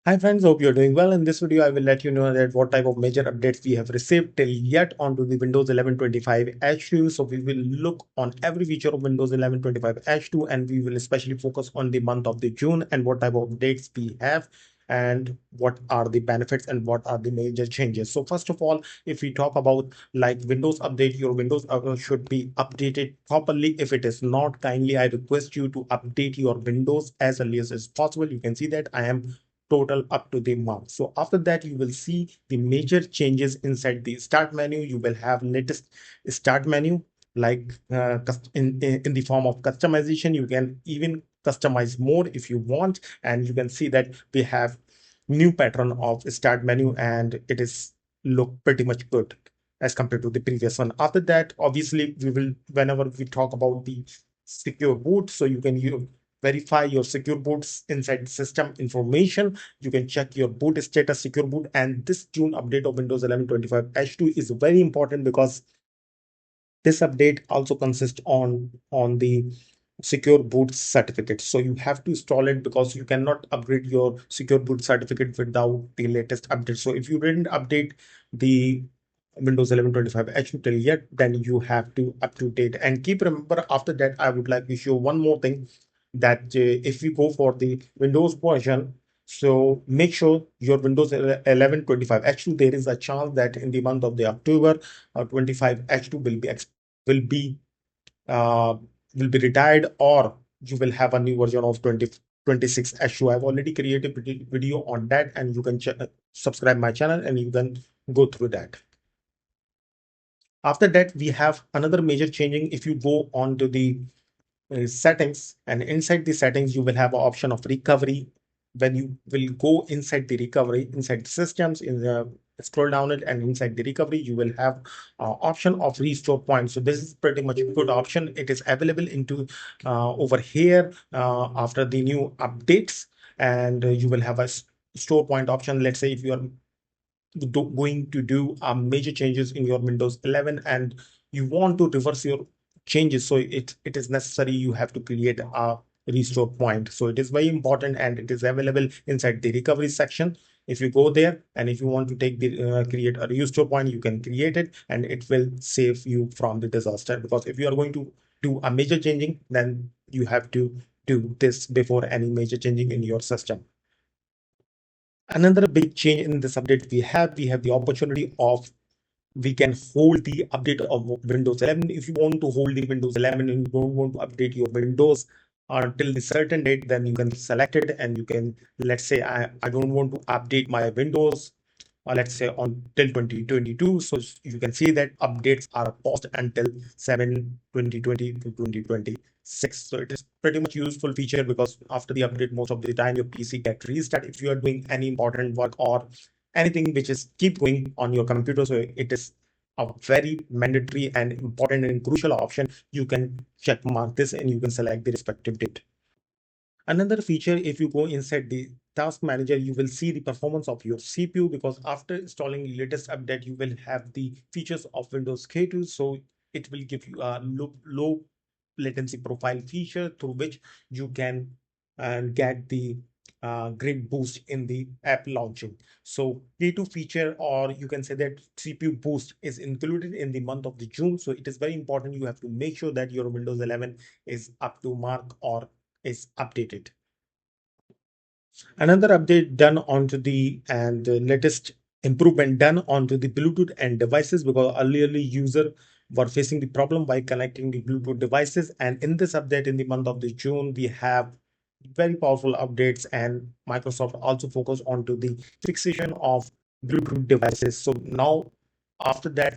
Hi friends, hope you're doing well. In this video, I will let you know that what type of major updates we have received till yet onto the Windows 11.25 H2. So we will look on every feature of Windows 11.25 H2 and we will especially focus on the month of the June and what type of updates we have and what are the benefits and what are the major changes. So first of all, if we talk about like Windows update, your Windows should be updated properly. If it is not, kindly I request you to update your Windows as early as possible. You can see that I am total up to the month. So after that, you will see the major changes inside the start menu. You will have latest start menu like in the form of customization. You can even customize more if you want, and you can see that we have new pattern of start menu and it is look pretty much good as compared to the previous one. After that, obviously we will, whenever we talk about the secure boot, so you can verify your secure boots inside system information. You can check your boot status, secure boot, and this June update of Windows 11.25 H2 is very important because this update also consists on the secure boot certificate. So you have to install it because you cannot upgrade your secure boot certificate without the latest update. So if you didn't update the Windows 11.25 H2 till yet, then you have to up to date. And keep remember, after that, I would like to show one more thing that if you go for the Windows version, so make sure your Windows 11.25 H2, there is a chance that in the month of the October 25 H2 will be uh, will be retired, or you will have a new version of 2026 H2. I've already created a video on that, and you can subscribe my channel and you can go through that. After that, we have another major changing. If you go on to the settings, and inside the settings you will have an option of recovery. When you will go inside the recovery, inside the systems, in the scroll down it, and inside the recovery you will have option of restore point. So this is pretty much a good option. It is available into over here after the new updates, and you will have a store point option. Let's say if you are going to do major changes in your Windows 11 and you want to reverse your changes, so it is necessary you have to create a restore point. So it is very important and it is available inside the recovery section. If you go there and if you want to take the create a restore point, you can create it and it will save you from the disaster. Because if you are going to do a major changing, then you have to do this before any major changing in your system. Another big change in this update, we have the opportunity of we can hold the update of Windows 11. If you want to hold the Windows 11 and you don't want to update your Windows until the certain date, then you can select it and you can, let's say I don't want to update my Windows, let's say on till 2022. So you can see that updates are paused until 7/2020 to 2026. So it is pretty much useful feature because after the update, most of the time your PC get restart if you are doing any important work or anything which is keep going on your computer. So it is a very mandatory and important and crucial option. You can check mark this and you can select the respective date. Another feature, if you go inside the task manager, you will see the performance of your CPU because after installing the latest update, you will have the features of Windows K2. So it will give you a low latency profile feature through which you can get the great boost in the app launching. So K2 feature, or you can say that CPU boost, is included in the month of the June. So it is very important. You have to make sure that your Windows 11 is up to mark or is updated. Another update done onto the and the latest improvement done onto the Bluetooth and devices, because earlierly user were facing the problem by connecting the Bluetooth devices. And in this update in the month of the June, we have very powerful updates, and Microsoft also focused onto the fixation of Bluetooth devices. So now after that,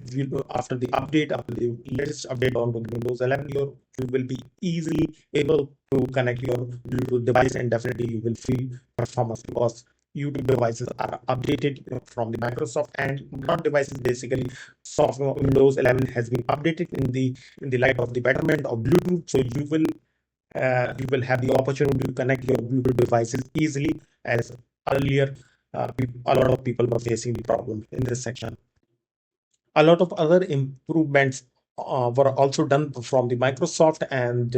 after the update, after the latest update on the Windows 11, you will be easily able to connect your Bluetooth device, and definitely you will feel performance because YouTube devices are updated from the Microsoft, and not devices basically. Software Windows 11 has been updated in the light of the betterment of Bluetooth, so you will have the opportunity to connect your Bluetooth devices easily, as earlier a lot of people were facing the problem in this section. A lot of other improvements were also done from the Microsoft, and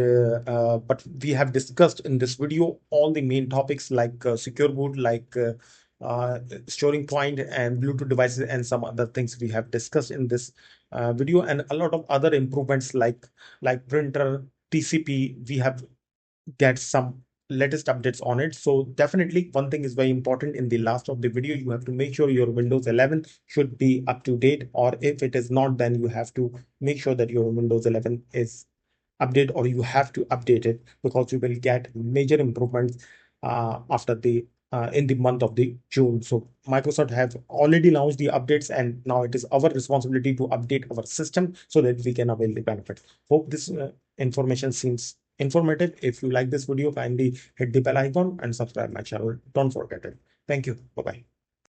but we have discussed in this video all the main topics like secure boot, like storing point and Bluetooth devices, and some other things we have discussed in this video, and a lot of other improvements like printer, TCP. We have get some latest updates on it. So definitely one thing is very important in the last of the video. You have to make sure your Windows 11 should be up to date, or if it is not, then you have to make sure that your Windows 11 is update, or you have to update it, because you will get major improvements after the in the month of the June. So Microsoft have already launched the updates, and now it is our responsibility to update our system so that we can avail the benefits. Hope this information seems informative. If you like this video, kindly hit the bell icon and subscribe my channel. Don't forget it. Thank you. Bye bye.